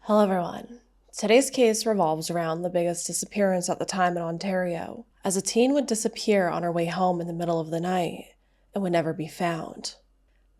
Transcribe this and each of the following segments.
Hello everyone. Today's case revolves around the biggest disappearance at the time in Ontario, as a teen would disappear on her way home in the middle of the night and would never be found.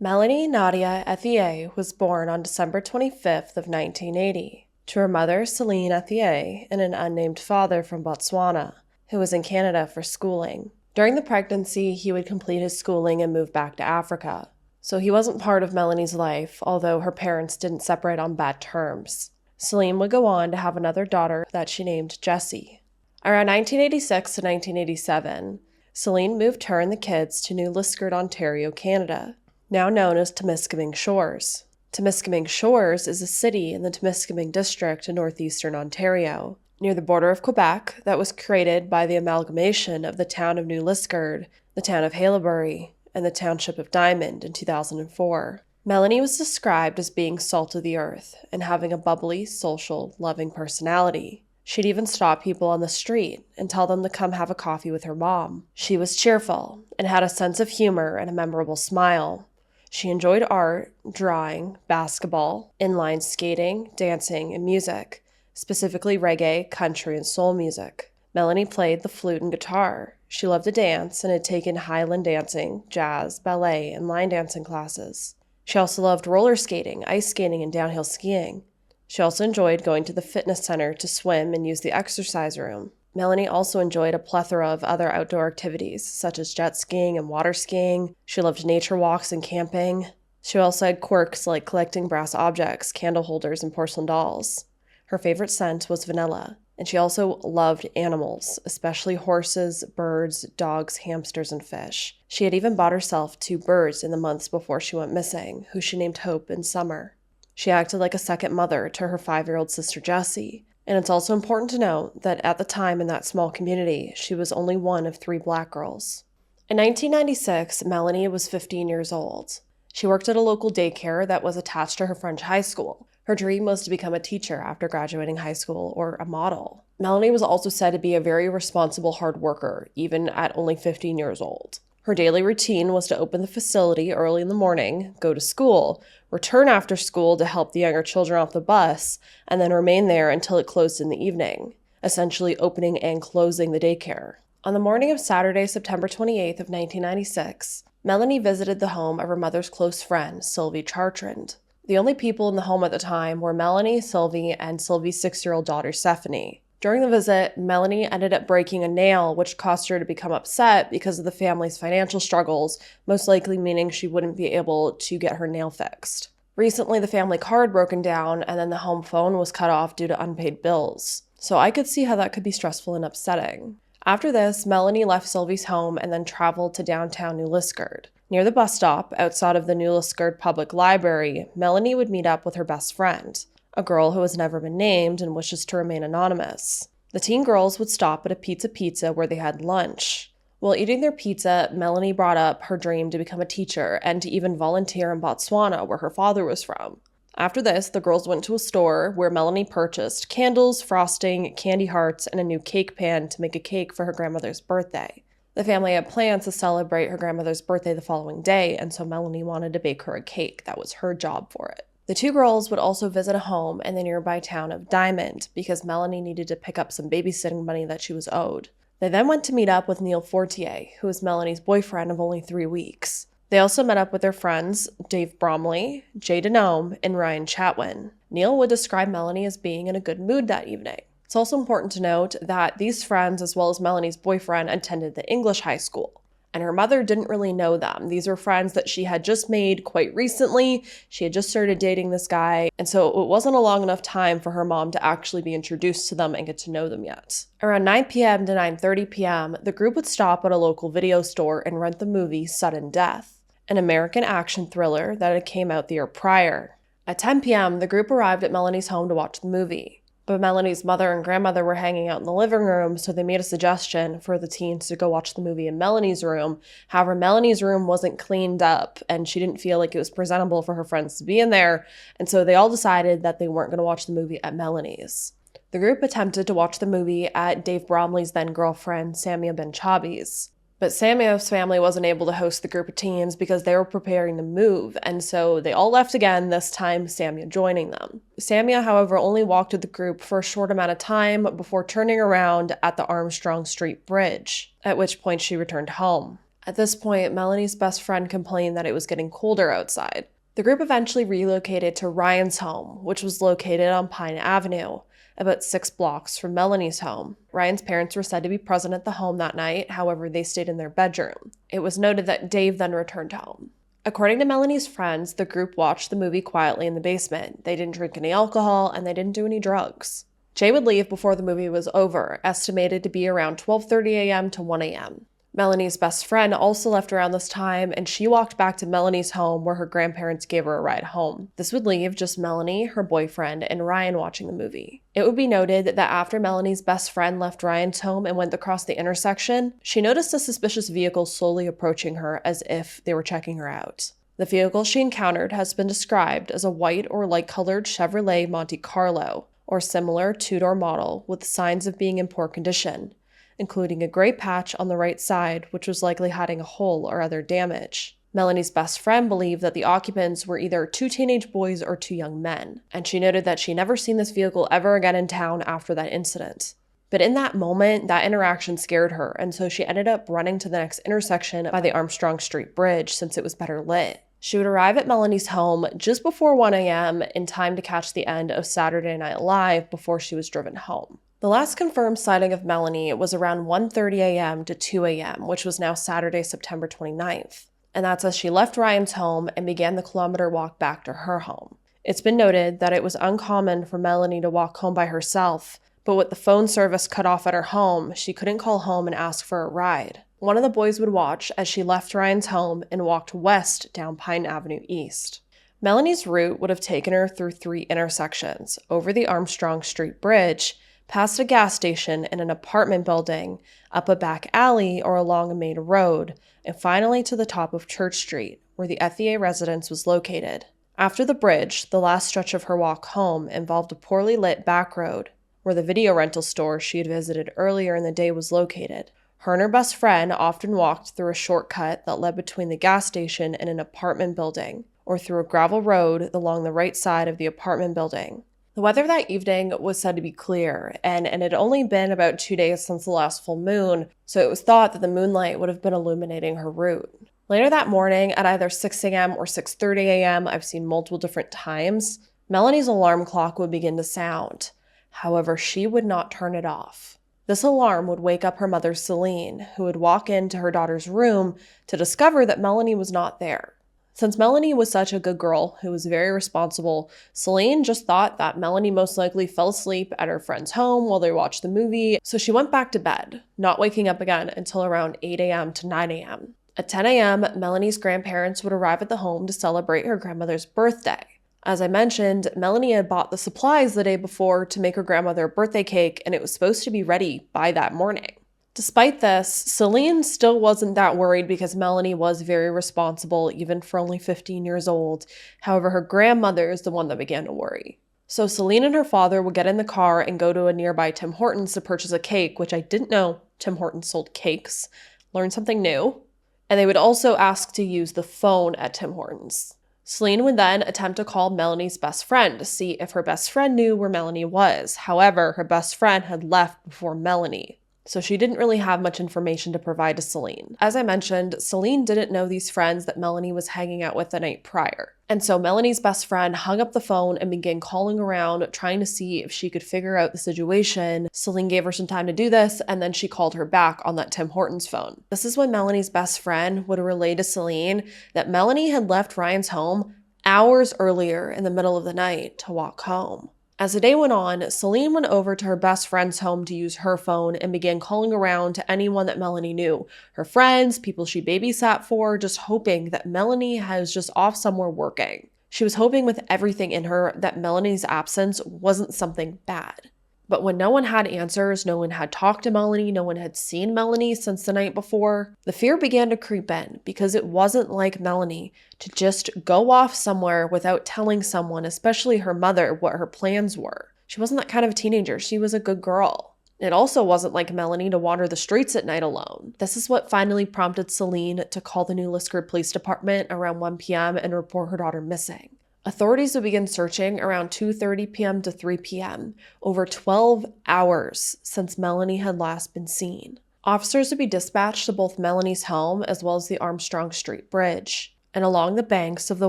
Melanie Ethier was born on December 25th of 1980 to her mother Celine Ethier and an unnamed father from Botswana, who was in Canada for schooling. During the pregnancy, he would complete his schooling and move back to Africa. So he wasn't part of Melanie's life, although her parents didn't separate on bad terms. Celine would go on to have another daughter that she named Jessie. Around 1986 to 1987, Celine moved her and the kids to New Liskeard, Ontario, Canada, now known as Temiskaming Shores. Temiskaming Shores is a city in the Temiskaming district in northeastern Ontario, near the border of Quebec, that was created by the amalgamation of the town of New Liskeard, the town of Haileybury, and the township of Diamond in 2004. Melanie was described as being salt of the earth and having a bubbly, social, loving personality. She'd even stop people on the street and tell them to come have a coffee with her mom. She was cheerful and had a sense of humor and a memorable smile. She enjoyed art, drawing, basketball, inline skating, dancing, and music, specifically reggae, country, and soul music. Melanie played the flute and guitar. She loved to dance and had taken Highland dancing, jazz, ballet, and line dancing classes. She also loved roller skating, ice skating, and downhill skiing. She also enjoyed going to the fitness center to swim and use the exercise room. Melanie also enjoyed a plethora of other outdoor activities, such as jet skiing and water skiing. She loved nature walks and camping. She also had quirks like collecting brass objects, candle holders, and porcelain dolls. Her favorite scent was vanilla. And she also loved animals, especially horses, birds, dogs, hamsters, and fish. She had even bought herself 2 birds in the months before she went missing, who she named Hope and Summer. She acted like a second mother to her 5-year-old sister Jessie. And it's also important to note that at the time in that small community, she was only one of 3 black girls. In 1996, Melanie was 15 years old. She worked at a local daycare that was attached to her French high school. Her dream was to become a teacher after graduating high school or a model. Melanie was also said to be a very responsible hard worker, even at only 15 years old. Her daily routine was to open the facility early in the morning, go to school, return after school to help the younger children off the bus, and then remain there until it closed in the evening, essentially opening and closing the daycare. On the morning of Saturday, September 28th of 1996, Melanie visited the home of her mother's close friend, Sylvie Chartrand. The only people in the home at the time were Melanie, Sylvie, and Sylvie's 6-year-old daughter, Stephanie. During the visit, Melanie ended up breaking a nail, which caused her to become upset because of the family's financial struggles, most likely meaning she wouldn't be able to get her nail fixed. Recently, the family car had broken down, and then the home phone was cut off due to unpaid bills. So I could see how that could be stressful and upsetting. After this, Melanie left Sylvie's home and then traveled to downtown New Liskeard. Near the bus stop, outside of the New Liskeard Public Library, Melanie would meet up with her best friend, a girl who has never been named and wishes to remain anonymous. The teen girls would stop at a pizza where they had lunch. While eating their pizza, Melanie brought up her dream to become a teacher and to even volunteer in Botswana, where her father was from. After this, the girls went to a store where Melanie purchased candles, frosting, candy hearts, and a new cake pan to make a cake for her grandmother's birthday. The family had plans to celebrate her grandmother's birthday the following day, and so Melanie wanted to bake her a cake. That was her job for it. The 2 girls would also visit a home in the nearby town of Diamond because Melanie needed to pick up some babysitting money that she was owed. They then went to meet up with Neil Fortier, who was Melanie's boyfriend of only 3 weeks. They also met up with their friends Dave Bromley, Jay Denome, and Ryan Chatwin. Neil would describe Melanie as being in a good mood that evening. It's also important to note that these friends, as well as Melanie's boyfriend, attended the English high school, and her mother didn't really know them. These were friends that she had just made quite recently. She had just started dating this guy, and so it wasn't a long enough time for her mom to actually be introduced to them and get to know them yet. Around 9 p.m. to 9:30 p.m., the group would stop at a local video store and rent the movie Sudden Death, an American action thriller that had came out the year prior. At 10 p.m., the group arrived at Melanie's home to watch the movie. But Melanie's mother and grandmother were hanging out in the living room, so they made a suggestion for the teens to go watch the movie in Melanie's room. However, Melanie's room wasn't cleaned up, and she didn't feel like it was presentable for her friends to be in there, and so they all decided that they weren't going to watch the movie at Melanie's. The group attempted to watch the movie at Dave Bromley's then-girlfriend, Samia Ben Chabi's. But Samuel's family wasn't able to host the group of teens because they were preparing to move, and so they all left again, this time Samuel joining them. Samuel, however, only walked with the group for a short amount of time before turning around at the Armstrong Street Bridge, at which point she returned home. At this point, Melanie's best friend complained that it was getting colder outside. The group eventually relocated to Ryan's home, which was located on Pine Avenue, about 6 blocks from Melanie's home. Ryan's parents were said to be present at the home that night, however, they stayed in their bedroom. It was noted that Dave then returned home. According to Melanie's friends, the group watched the movie quietly in the basement. They didn't drink any alcohol, and they didn't do any drugs. Jay would leave before the movie was over, estimated to be around 12:30 a.m. to 1 a.m. Melanie's best friend also left around this time, and she walked back to Melanie's home where her grandparents gave her a ride home. This would leave just Melanie, her boyfriend, and Ryan watching the movie. It would be noted that after Melanie's best friend left Ryan's home and went across the intersection, she noticed a suspicious vehicle slowly approaching her as if they were checking her out. The vehicle she encountered has been described as a white or light-colored Chevrolet Monte Carlo, or similar two-door model with signs of being in poor condition, including a gray patch on the right side, which was likely hiding a hole or other damage. Melanie's best friend believed that the occupants were either 2 teenage boys or 2 young men, and she noted that she never seen this vehicle ever again in town after that incident. But in that moment, that interaction scared her, and so she ended up running to the next intersection by the Armstrong Street Bridge since it was better lit. She would arrive at Melanie's home just before 1 a.m. in time to catch the end of Saturday Night Live before she was driven home. The last confirmed sighting of Melanie was around 1:30 a.m. to 2 a.m., which was now Saturday, September 29th. And that's as she left Ryan's home and began the kilometer walk back to her home. It's been noted that it was uncommon for Melanie to walk home by herself, but with the phone service cut off at her home, she couldn't call home and ask for a ride. One of the boys would watch as she left Ryan's home and walked west down Pine Avenue East. Melanie's route would have taken her through 3 intersections, over the Armstrong Street Bridge, past a gas station and an apartment building, up a back alley or along a main road, and finally to the top of Church Street, where the Ethier residence was located. After the bridge, the last stretch of her walk home involved a poorly lit back road, where the video rental store she had visited earlier in the day was located. Her and her best friend often walked through a shortcut that led between the gas station and an apartment building, or through a gravel road along the right side of the apartment building. The weather that evening was said to be clear, and it had only been about 2 days since the last full moon, so it was thought that the moonlight would have been illuminating her route. Later that morning, at either 6 a.m. or 6:30 a.m., I've seen multiple different times, Melanie's alarm clock would begin to sound. However, she would not turn it off. This alarm would wake up her mother, Celine, who would walk into her daughter's room to discover that Melanie was not there. Since Melanie was such a good girl who was very responsible, Celine just thought that Melanie most likely fell asleep at her friend's home while they watched the movie, so she went back to bed, not waking up again until around 8 a.m. to 9 a.m. At 10 a.m., Melanie's grandparents would arrive at the home to celebrate her grandmother's birthday. As I mentioned, Melanie had bought the supplies the day before to make her grandmother a birthday cake, and it was supposed to be ready by that morning. Despite this, Celine still wasn't that worried because Melanie was very responsible, even for only 15 years old. However, her grandmother is the one that began to worry. So Celine and her father would get in the car and go to a nearby Tim Hortons to purchase a cake, which I didn't know Tim Hortons sold cakes. Learned something new. And they would also ask to use the phone at Tim Hortons. Celine would then attempt to call Melanie's best friend to see if her best friend knew where Melanie was. However, her best friend had left before Melanie, so she didn't really have much information to provide to Celine. As I mentioned, Celine didn't know these friends that Melanie was hanging out with the night prior. And so Melanie's best friend hung up the phone and began calling around, trying to see if she could figure out the situation. Celine gave her some time to do this, and then she called her back on that Tim Hortons phone. This is when Melanie's best friend would relay to Celine that Melanie had left Ryan's home hours earlier in the middle of the night to walk home. As the day went on, Celine went over to her best friend's home to use her phone and began calling around to anyone that Melanie knew. Her friends, people she babysat for, just hoping that Melanie was just off somewhere working. She was hoping with everything in her that Melanie's absence wasn't something bad. But when no one had answers, no one had talked to Melanie, no one had seen Melanie since the night before, the fear began to creep in because it wasn't like Melanie to just go off somewhere without telling someone, especially her mother, what her plans were. She wasn't that kind of a teenager. She was a good girl. It also wasn't like Melanie to wander the streets at night alone. This is what finally prompted Celine to call the New Liskeard Police Department around 1 p.m. and report her daughter missing. Authorities would begin searching around 2:30 p.m. to 3 p.m., over 12 hours since Melanie had last been seen. Officers would be dispatched to both Melanie's home as well as the Armstrong Street Bridge, and along the banks of the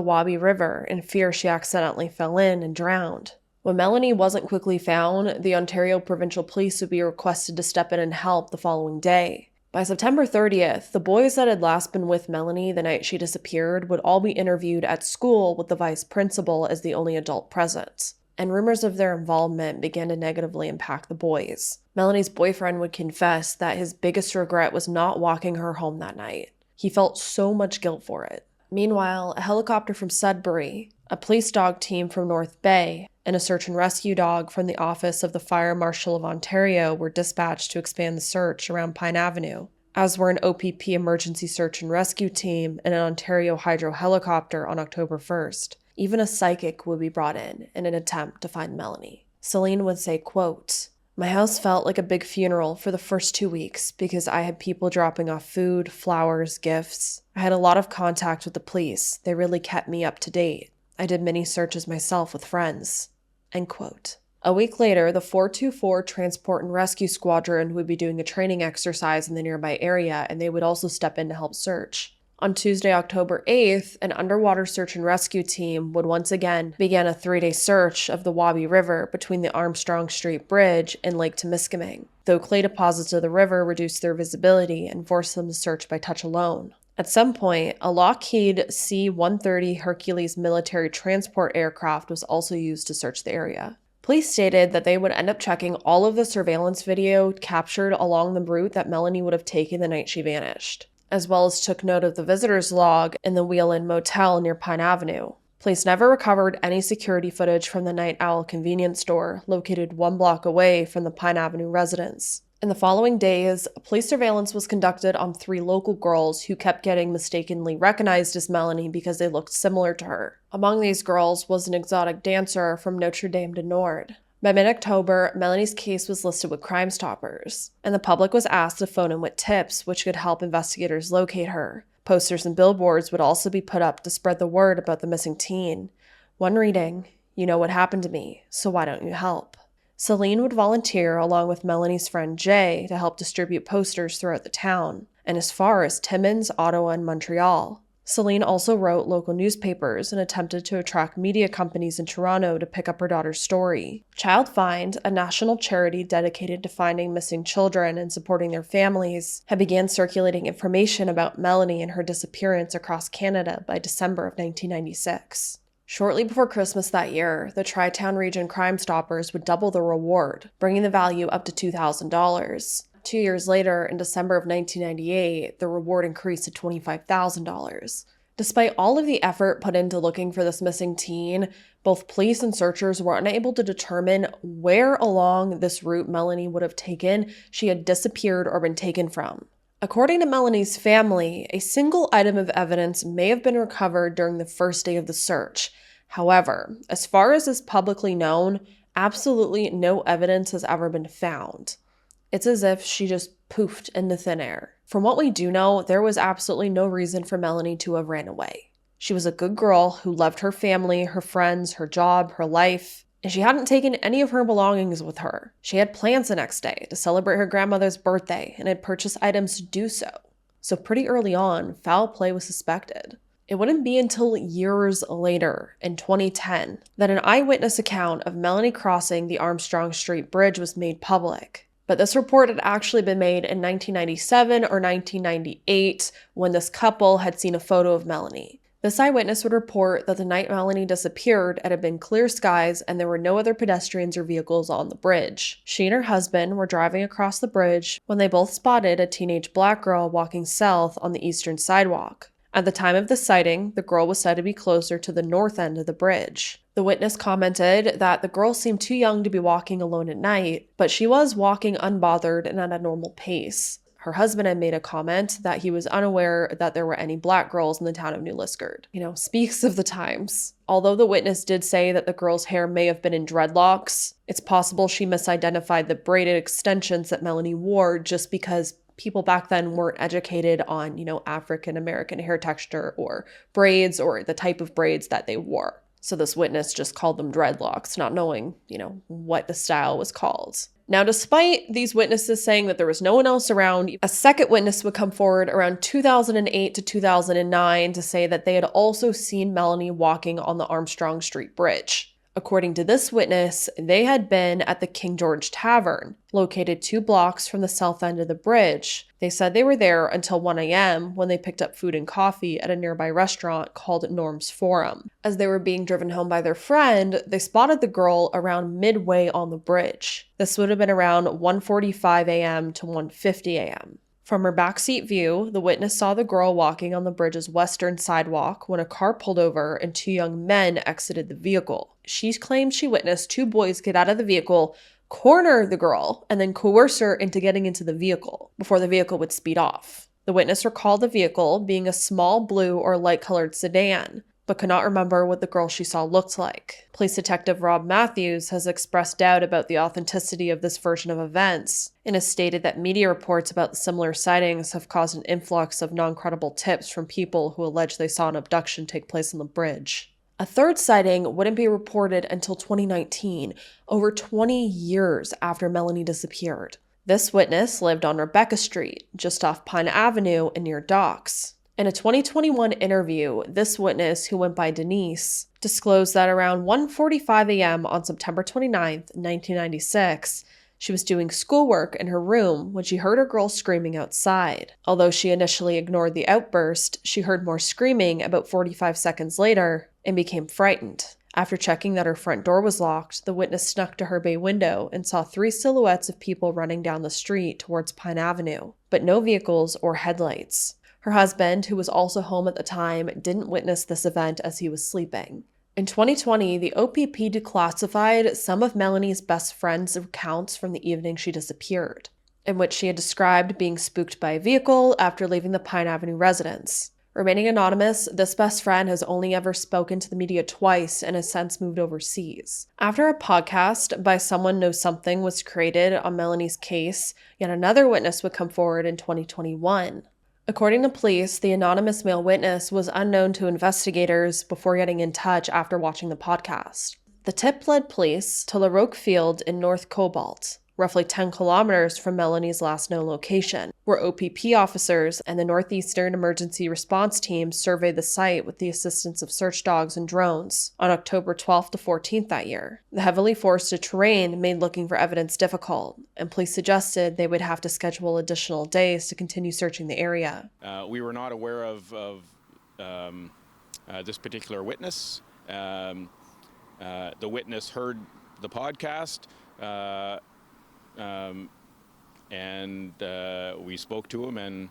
Wabi River in fear she accidentally fell in and drowned. When Melanie wasn't quickly found, the Ontario Provincial Police would be requested to step in and help the following day. By September 30th, the boys that had last been with Melanie the night she disappeared would all be interviewed at school with the vice principal as the only adult present, and rumors of their involvement began to negatively impact the boys. Melanie's boyfriend would confess that his biggest regret was not walking her home that night. He felt so much guilt for it. Meanwhile, a helicopter from Sudbury, a police dog team from North Bay, and a search and rescue dog from the Office of the Fire Marshal of Ontario were dispatched to expand the search around Pine Avenue, as were an OPP emergency search and rescue team and an Ontario Hydro helicopter on October 1st. Even a psychic would be brought in an attempt to find Melanie. Celine would say, quote, "My house felt like a big funeral for the first 2 weeks because I had people dropping off food, flowers, gifts. I had a lot of contact with the police. They really kept me up to date. I did many searches myself with friends." End quote. A week later, the 424 Transport and Rescue Squadron would be doing a training exercise in the nearby area, and they would also step in to help search. On Tuesday, October 8th, an underwater search and rescue team would once again begin a 3-day search of the Wabi River between the Armstrong Street Bridge and Lake Temiskaming, though clay deposits of the river reduced their visibility and forced them to search by touch alone. At some point, a Lockheed C-130 Hercules military transport aircraft was also used to search the area. Police stated that they would end up checking all of the surveillance video captured along the route that Melanie would have taken the night she vanished, as well as took note of the visitor's log in the Wheel Inn Motel near Pine Avenue. Police never recovered any security footage from the Night Owl convenience store located 1 block away from the Pine Avenue residence. In the following days, police surveillance was conducted on 3 local girls who kept getting mistakenly recognized as Melanie because they looked similar to her. Among these girls was an exotic dancer from Notre Dame du Nord. By mid-October, Melanie's case was listed with Crime Stoppers, and the public was asked to phone in with tips which could help investigators locate her. Posters and billboards would also be put up to spread the word about the missing teen. One reading, "You know what happened to me, so why don't you help?" Celine would volunteer along with Melanie's friend Jay to help distribute posters throughout the town, and as far as Timmins, Ottawa, and Montreal. Celine also wrote local newspapers and attempted to attract media companies in Toronto to pick up her daughter's story. Child Find, a national charity dedicated to finding missing children and supporting their families, had began circulating information about Melanie and her disappearance across Canada by December of 1996. Shortly before Christmas that year, the Tri-Town Region Crime Stoppers would double the reward, bringing the value up to $2,000. 2 years later, in December of 1998, the reward increased to $25,000. Despite all of the effort put into looking for this missing teen, both police and searchers were unable to determine where along this route Melanie would have taken she had disappeared or been taken from. According to Melanie's family, a single item of evidence may have been recovered during the first day of the search. However, as far as is publicly known, absolutely no evidence has ever been found. It's as if she just poofed into thin air. From what we do know, there was absolutely no reason for Melanie to have ran away. She was a good girl who loved her family, her friends, her job, her life, and she hadn't taken any of her belongings with her. She had plans the next day to celebrate her grandmother's birthday and had purchased items to do so. So pretty early on, foul play was suspected. It wouldn't be until years later, in 2010, that an eyewitness account of Melanie crossing the Armstrong Street Bridge was made public. But this report had actually been made in 1997 or 1998 when this couple had seen a photo of Melanie. This eyewitness would report that the night Melanie disappeared, it had been clear skies and there were no other pedestrians or vehicles on the bridge. She and her husband were driving across the bridge when they both spotted a teenage black girl walking south on the eastern sidewalk. At the time of the sighting, the girl was said to be closer to the north end of the bridge. The witness commented that the girl seemed too young to be walking alone at night, but she was walking unbothered and at a normal pace. Her husband had made a comment that he was unaware that there were any black girls in the town of New Liskeard. Speaks of the times. Although the witness did say that the girl's hair may have been in dreadlocks, it's possible she misidentified the braided extensions that Melanie wore just because people back then weren't educated on, African American hair texture or braids or the type of braids that they wore. So this witness just called them dreadlocks, not knowing, what the style was called. Now, despite these witnesses saying that there was no one else around, a second witness would come forward around 2008 to 2009 to say that they had also seen Melanie walking on the Armstrong Street Bridge. According to this witness, they had been at the King George Tavern, located 2 blocks from the south end of the bridge. They said they were there until 1 a.m. when they picked up food and coffee at a nearby restaurant called Norm's Forum. As they were being driven home by their friend, they spotted the girl around midway on the bridge. This would have been around 1:45 a.m. to 1:50 a.m. From her backseat view, the witness saw the girl walking on the bridge's western sidewalk when a car pulled over and 2 young men exited the vehicle. She claimed she witnessed 2 boys get out of the vehicle, corner the girl, and then coerce her into getting into the vehicle before the vehicle would speed off. The witness recalled the vehicle being a small blue or light-colored sedan, but could not remember what the girl she saw looked like. Police Detective Rob Matthews has expressed doubt about the authenticity of this version of events and has stated that media reports about similar sightings have caused an influx of non-credible tips from people who allege they saw an abduction take place on the bridge. A third sighting wouldn't be reported until 2019, over 20 years after Melanie disappeared. This witness lived on Rebecca Street, just off Pine Avenue and near docks. In a 2021 interview, this witness, who went by Denise, disclosed that around 1:45 a.m. on September 29, 1996, she was doing schoolwork in her room when she heard her girl screaming outside. Although she initially ignored the outburst, she heard more screaming about 45 seconds later and became frightened. After checking that her front door was locked, the witness snuck to her bay window and saw 3 silhouettes of people running down the street towards Pine Avenue, but no vehicles or headlights. Her husband, who was also home at the time, didn't witness this event as he was sleeping. In 2020, the OPP declassified some of Melanie's best friend's accounts from the evening she disappeared, in which she had described being spooked by a vehicle after leaving the Pine Avenue residence. Remaining anonymous, this best friend has only ever spoken to the media twice and has since moved overseas. After a podcast by Someone Knows Something was created on Melanie's case, yet another witness would come forward in 2021. According to police, the anonymous male witness was unknown to investigators before getting in touch after watching the podcast. The tip led police to La Roque Field in North Cobalt, roughly 10 kilometers from Melanie's last known location, where OPP officers and the Northeastern Emergency Response Team surveyed the site with the assistance of search dogs and drones on October 12th to 14th that year. The heavily forested terrain made looking for evidence difficult, and police suggested they would have to schedule additional days to continue searching the area. We were not aware of this particular witness. The witness heard the podcast, and we spoke to him, and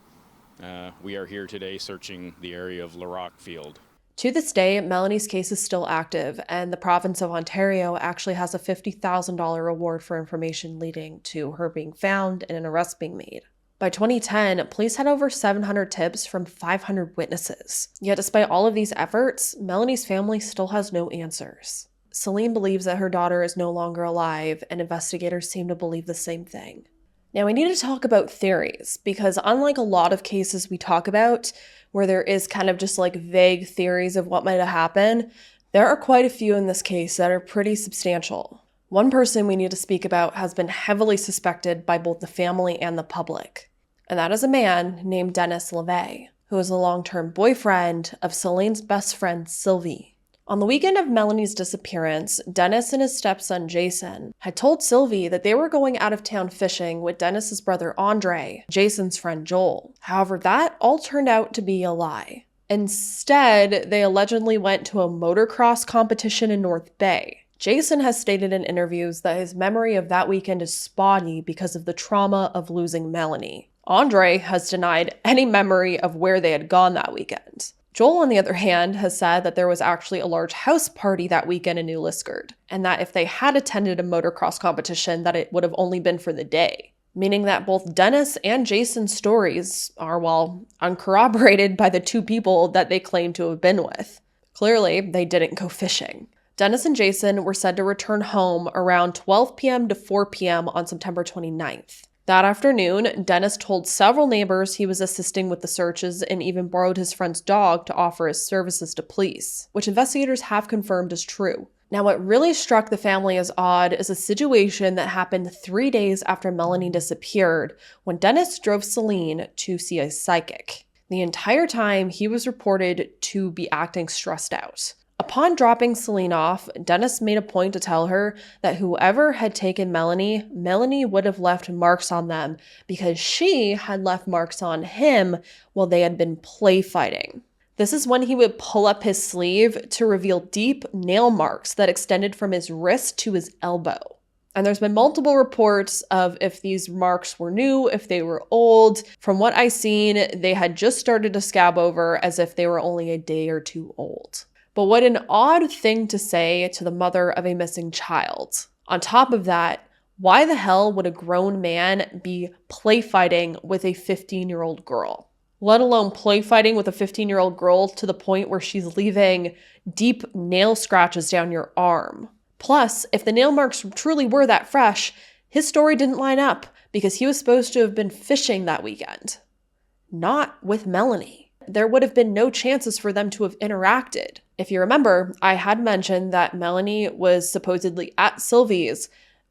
we are here today searching the area of La Roque Field. To this day, Melanie's case is still active, and the province of Ontario actually has a $50,000 reward for information leading to her being found and an arrest being made. By 2010, police had over 700 tips from 500 witnesses. Yet despite all of these efforts, Melanie's family still has no answers. Celine believes that her daughter is no longer alive, and investigators seem to believe the same thing. Now, we need to talk about theories, because unlike a lot of cases we talk about, where there is kind of just like vague theories of what might have happened, there are quite a few in this case that are pretty substantial. One person we need to speak about has been heavily suspected by both the family and the public, and that is a man named Dennis LeVay, who is a long-term boyfriend of Celine's best friend, Sylvie. On the weekend of Melanie's disappearance, Dennis and his stepson Jason had told Sylvie that they were going out of town fishing with Dennis's brother Andre, Jason's friend Joel. However, that all turned out to be a lie. Instead, they allegedly went to a motocross competition in North Bay. Jason has stated in interviews that his memory of that weekend is spotty because of the trauma of losing Melanie. Andre has denied any memory of where they had gone that weekend. Joel, on the other hand, has said that there was actually a large house party that weekend in New Liskeard, and that if they had attended a motocross competition, that it would have only been for the day. meaning that both Dennis and Jason's stories are, well, uncorroborated by the two people that they claim to have been with. Clearly, they didn't go fishing. Dennis and Jason were said to return home around 12 p.m. to 4 p.m. on September 29th. That afternoon, Dennis told several neighbors he was assisting with the searches and even borrowed his friend's dog to offer his services to police, which investigators have confirmed is true. Now, what really struck the family as odd is a situation that happened 3 days after Melanie disappeared, when Dennis drove Celine to see a psychic. The entire time, he was reported to be acting stressed out. Upon dropping Celine off, Dennis made a point to tell her that whoever had taken Melanie would have left marks on them because she had left marks on him while they had been play fighting. This is when he would pull up his sleeve to reveal deep nail marks that extended from his wrist to his elbow. And there's been multiple reports of if these marks were new, if they were old. From what I've seen, they had just started to scab over as if they were only a day or two old. But what an odd thing to say to the mother of a missing child. On top of that, why the hell would a grown man be play fighting with a 15-year-old girl? Let alone play fighting with a 15-year-old girl to the point where she's leaving deep nail scratches down your arm. Plus, if the nail marks truly were that fresh, his story didn't line up because he was supposed to have been fishing that weekend. Not with Melanie. There would have been no chances for them to have interacted. If you remember, I had mentioned that Melanie was supposedly at Sylvie's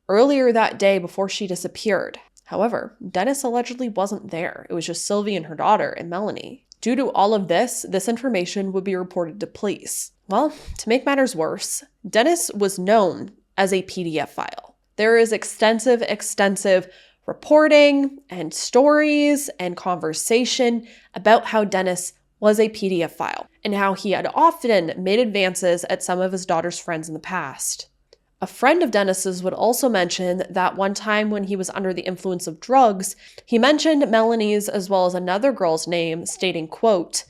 earlier that day before she disappeared. However, Dennis allegedly wasn't there. It was just Sylvie and her daughter and Melanie. Due to all of this information would be reported to police. Well, to make matters worse, Dennis was known as a PDF file. There is extensive reporting and stories and conversation about how Dennis was a PDF file and how he had often made advances at some of his daughter's friends in the past. A friend of Dennis's would also mention that one time when he was under the influence of drugs, he mentioned Melanie's as well as another girl's name, stating, quote,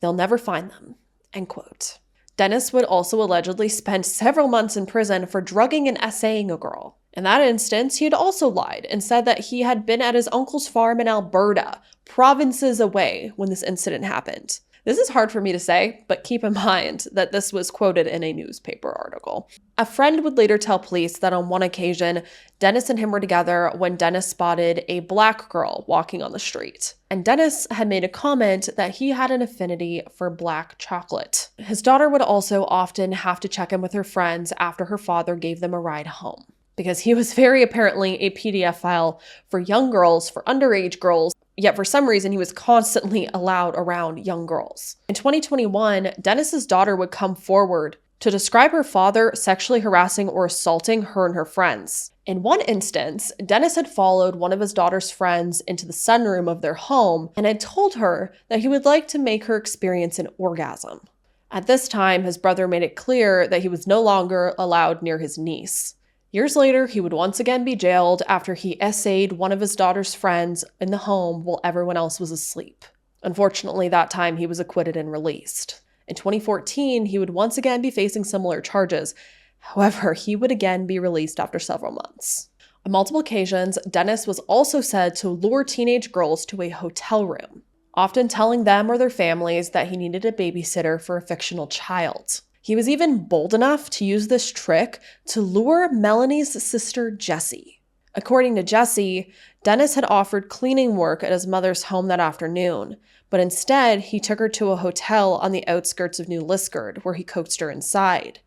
"They'll never find them," end quote. Dennis would also allegedly spend several months in prison for drugging and essaying a girl. In that instance, he had also lied and said that he had been at his uncle's farm in Alberta, provinces away, when this incident happened. This is hard for me to say, but keep in mind that this was quoted in a newspaper article. A friend would later tell police that on one occasion, Dennis and him were together when Dennis spotted a black girl walking on the street. And Dennis had made a comment that he had an affinity for black chocolate. His daughter would also often have to check in with her friends after her father gave them a ride home, because he was very apparently a PDF file for young girls, for underage girls, yet for some reason he was constantly allowed around young girls. In 2021, Dennis's daughter would come forward to describe her father sexually harassing or assaulting her and her friends. In one instance, Dennis had followed one of his daughter's friends into the sunroom of their home and had told her that he would like to make her experience an orgasm. At this time, his brother made it clear that he was no longer allowed near his niece. Years later, he would once again be jailed after he essayed one of his daughter's friends in the home while everyone else was asleep. Unfortunately, that time he was acquitted and released. In 2014, he would once again be facing similar charges. However, he would again be released after several months. On multiple occasions, Dennis was also said to lure teenage girls to a hotel room, often telling them or their families that he needed a babysitter for a fictional child. He was even bold enough to use this trick to lure Melanie's sister, Jessie. According to Jessie, Dennis had offered cleaning work at his mother's home that afternoon, but instead he took her to a hotel on the outskirts of New Liskeard, where he coaxed her inside.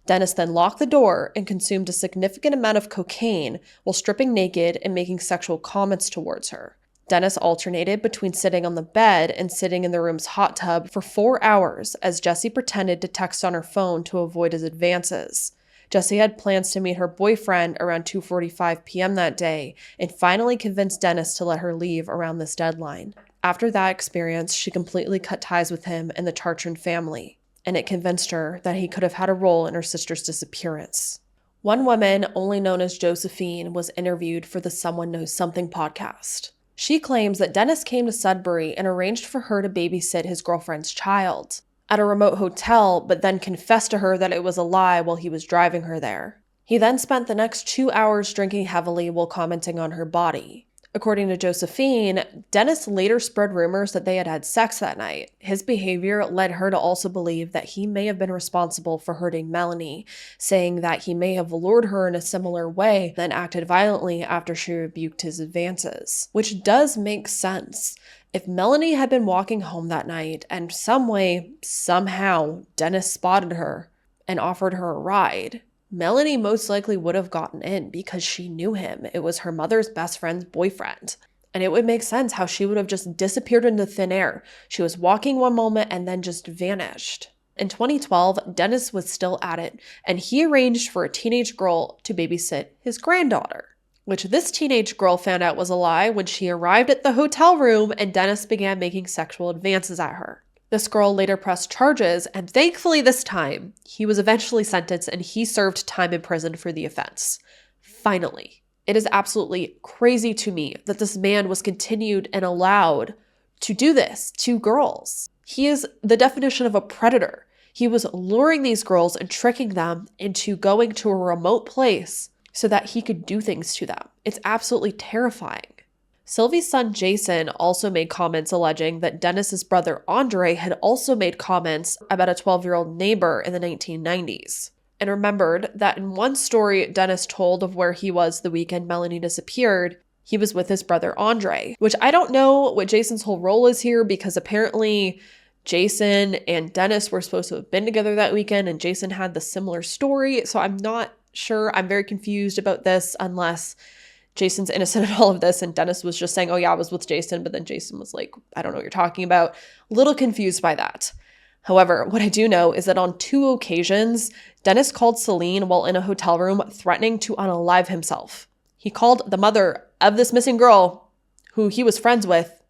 Dennis then locked the door and consumed a significant amount of cocaine while stripping naked and making sexual comments towards her. Dennis alternated between sitting on the bed and sitting in the room's hot tub for 4 hours as Jessie pretended to text on her phone to avoid his advances. Jessie had plans to meet her boyfriend around 2:45 p.m. that day and finally convinced Dennis to let her leave around this deadline. After that experience, she completely cut ties with him and the Tarchon family, and it convinced her that he could have had a role in her sister's disappearance. One woman, only known as Josephine, was interviewed for the Someone Knows Something podcast. She claims that Dennis came to Sudbury and arranged for her to babysit his girlfriend's child at a remote hotel, but then confessed to her that it was a lie while he was driving her there. He then spent the next 2 hours drinking heavily while commenting on her body. According to Josephine, Dennis later spread rumors that they had had sex that night. His behavior led her to also believe that he may have been responsible for hurting Melanie, saying that he may have lured her in a similar way, then acted violently after she rebuked his advances. Which does make sense. If Melanie had been walking home that night and some way, somehow, Dennis spotted her and offered her a ride, Melanie most likely would have gotten in because she knew him. It was her mother's best friend's boyfriend. And it would make sense how she would have just disappeared into thin air. She was walking one moment and then just vanished. In 2012, Dennis was still at it, and he arranged for a teenage girl to babysit his granddaughter, which this teenage girl found out was a lie when she arrived at the hotel room and Dennis began making sexual advances at her. This girl later pressed charges, and thankfully this time, he was eventually sentenced and he served time in prison for the offense. Finally. It is absolutely crazy to me that this man was continued and allowed to do this to girls. He is the definition of a predator. He was luring these girls and tricking them into going to a remote place so that he could do things to them. It's absolutely terrifying. Sylvie's son Jason also made comments alleging that Dennis's brother Andre had also made comments about a 12-year-old neighbor in the 1990s, and remembered that in one story Dennis told of where he was the weekend Melanie disappeared, he was with his brother Andre, which I don't know what Jason's whole role is here, because apparently Jason and Dennis were supposed to have been together that weekend and Jason had the similar story, so I'm not sure. I'm very confused about this, unless Jason's innocent in all of this and Dennis was just saying, oh yeah, I was with Jason, but then Jason was like, I don't know what you're talking about. A little confused by that. However, what I do know is that on 2 occasions, Dennis called Celine while in a hotel room threatening to unalive himself. He called the mother of this missing girl, who he was friends with,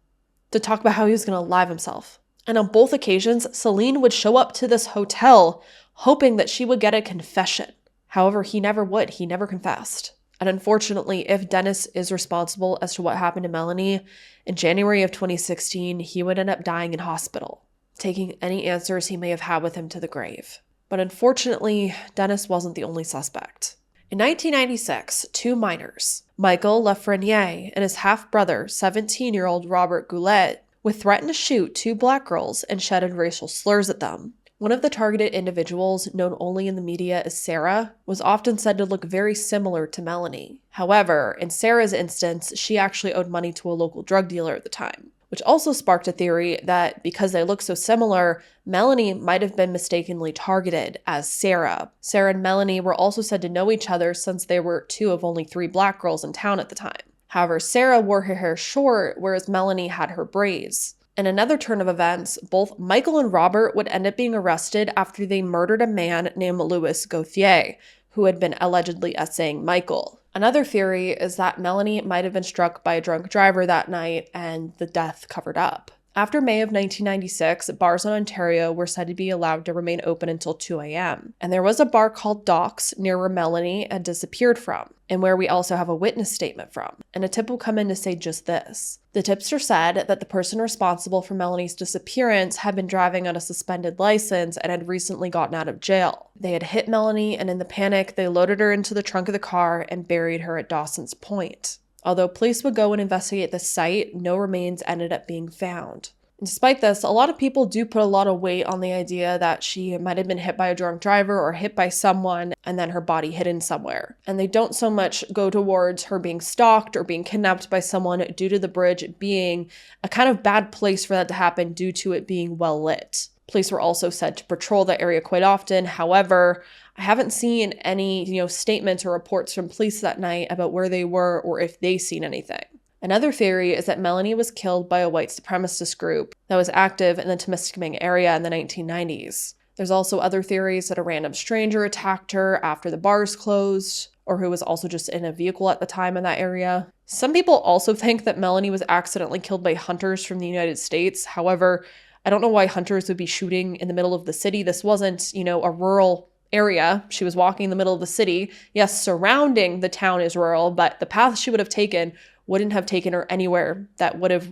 to talk about how he was going to alive himself. And on both occasions, Celine would show up to this hotel hoping that she would get a confession. However, he never would. He never confessed. And unfortunately, if Dennis is responsible as to what happened to Melanie, in January of 2016, he would end up dying in hospital, taking any answers he may have had with him to the grave. But unfortunately, Dennis wasn't the only suspect. In 1996, 2 minors, Michael Lafreniere and his half-brother, 17-year-old Robert Goulet, would threaten to shoot 2 black girls and shouted racial slurs at them. One of the targeted individuals, known only in the media as Sarah, was often said to look very similar to Melanie. However, in Sarah's instance, she actually owed money to a local drug dealer at the time, which also sparked a theory that because they look so similar, Melanie might have been mistakenly targeted as Sarah. Sarah and Melanie were also said to know each other since they were 2 of only 3 black girls in town at the time. However, Sarah wore her hair short, whereas Melanie had her braids. In another turn of events, both Michael and Robert would end up being arrested after they murdered a man named Louis Gauthier, who had been allegedly essaying Michael. Another theory is that Melanie might have been struck by a drunk driver that night and the death covered up. After May of 1996, bars in Ontario were said to be allowed to remain open until 2 a.m. And there was a bar called Docks near where Melanie had disappeared from, and where we also have a witness statement from. And a tip will come in to say just this. The tipster said that the person responsible for Melanie's disappearance had been driving on a suspended license and had recently gotten out of jail. They had hit Melanie, and in the panic, they loaded her into the trunk of the car and buried her at Dawson's Point. Although police would go and investigate the site, no remains ended up being found. And despite this, a lot of people do put a lot of weight on the idea that she might have been hit by a drunk driver or hit by someone and then her body hidden somewhere. And they don't so much go towards her being stalked or being kidnapped by someone due to the bridge being a kind of bad place for that to happen due to it being well lit. Police were also said to patrol the area quite often. However, I haven't seen any, statements or reports from police that night about where they were or if they seen anything. Another theory is that Melanie was killed by a white supremacist group that was active in the Temiskaming area in the 1990s. There's also other theories that a random stranger attacked her after the bars closed, or who was also just in a vehicle at the time in that area. Some people also think that Melanie was accidentally killed by hunters from the United States. However, I don't know why hunters would be shooting in the middle of the city. This wasn't, a rural area. She was walking in the middle of the city. Yes, surrounding the town is rural, but the path she would have taken wouldn't have taken her anywhere that would have,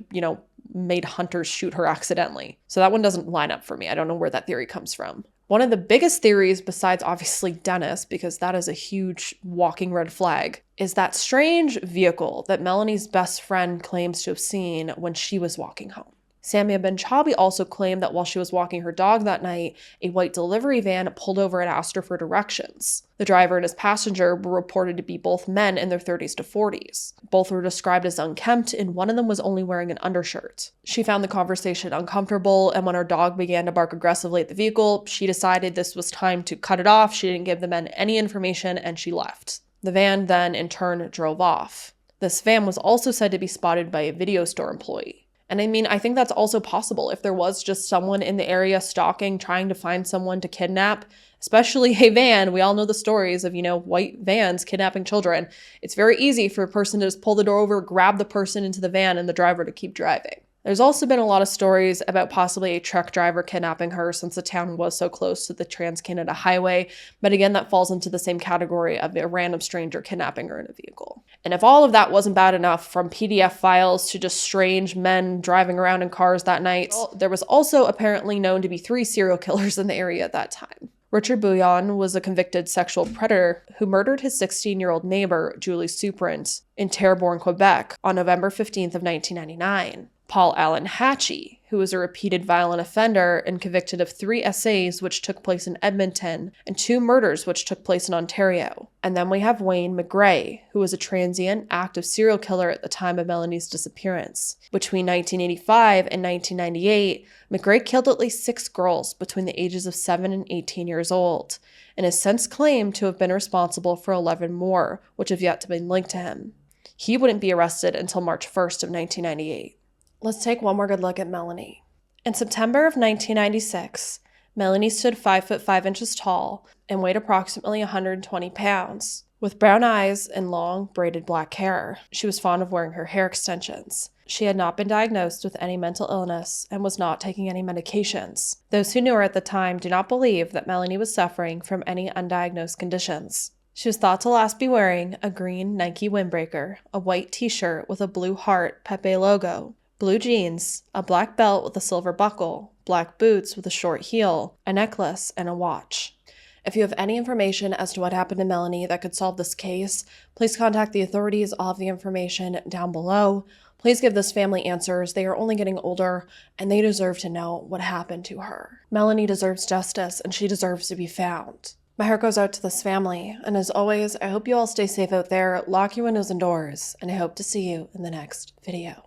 made hunters shoot her accidentally. So that one doesn't line up for me. I don't know where that theory comes from. One of the biggest theories, besides obviously Dennis, because that is a huge walking red flag, is that strange vehicle that Melanie's best friend claims to have seen when she was walking home. Samia Ben-Chabi also claimed that while she was walking her dog that night, a white delivery van pulled over and asked her for directions. The driver and his passenger were reported to be both men in their 30s to 40s. Both were described as unkempt, and one of them was only wearing an undershirt. She found the conversation uncomfortable, and when her dog began to bark aggressively at the vehicle, she decided this was time to cut it off. She didn't give the men any information, and she left. The van then, in turn, drove off. This van was also said to be spotted by a video store employee. And I mean, I think that's also possible if there was just someone in the area stalking, trying to find someone to kidnap, especially a van. We all know the stories of, white vans kidnapping children. It's very easy for a person to just pull the door over, grab the person into the van, and the driver to keep driving. There's also been a lot of stories about possibly a truck driver kidnapping her since the town was so close to the Trans-Canada Highway, but again, that falls into the same category of a random stranger kidnapping her in a vehicle. And if all of that wasn't bad enough, from PDF files to just strange men driving around in cars that night, there was also apparently known to be 3 serial killers in the area at that time. Richard Bouillon was a convicted sexual predator who murdered his 16-year-old neighbor, Julie Suprant, in Terrebonne, Quebec, on November 15th of 1999. Paul Allen Hatchie, who was a repeated violent offender and convicted of 3 essays which took place in Edmonton and 2 murders which took place in Ontario. And then we have Wayne McGray, who was a transient, active serial killer at the time of Melanie's disappearance. Between 1985 and 1998, McGray killed at least 6 girls between the ages of 7 and 18 years old, and is since claimed to have been responsible for 11 more, which have yet to be linked to him. He wouldn't be arrested until March 1st of 1998. Let's take one more good look at Melanie. In September of 1996, Melanie stood 5 foot 5 inches tall and weighed approximately 120 pounds. With brown eyes and long, braided black hair, she was fond of wearing her hair extensions. She had not been diagnosed with any mental illness and was not taking any medications. Those who knew her at the time do not believe that Melanie was suffering from any undiagnosed conditions. She was thought to last be wearing a green Nike windbreaker, a white t-shirt with a blue heart Pepe logo, blue jeans, a black belt with a silver buckle, black boots with a short heel, a necklace, and a watch. If you have any information as to what happened to Melanie that could solve this case, please contact the authorities. I'll have the information down below. Please give this family answers. They are only getting older, and they deserve to know what happened to her. Melanie deserves justice, and she deserves to be found. My heart goes out to this family, and as always, I hope you all stay safe out there, lock your windows and doors, and I hope to see you in the next video.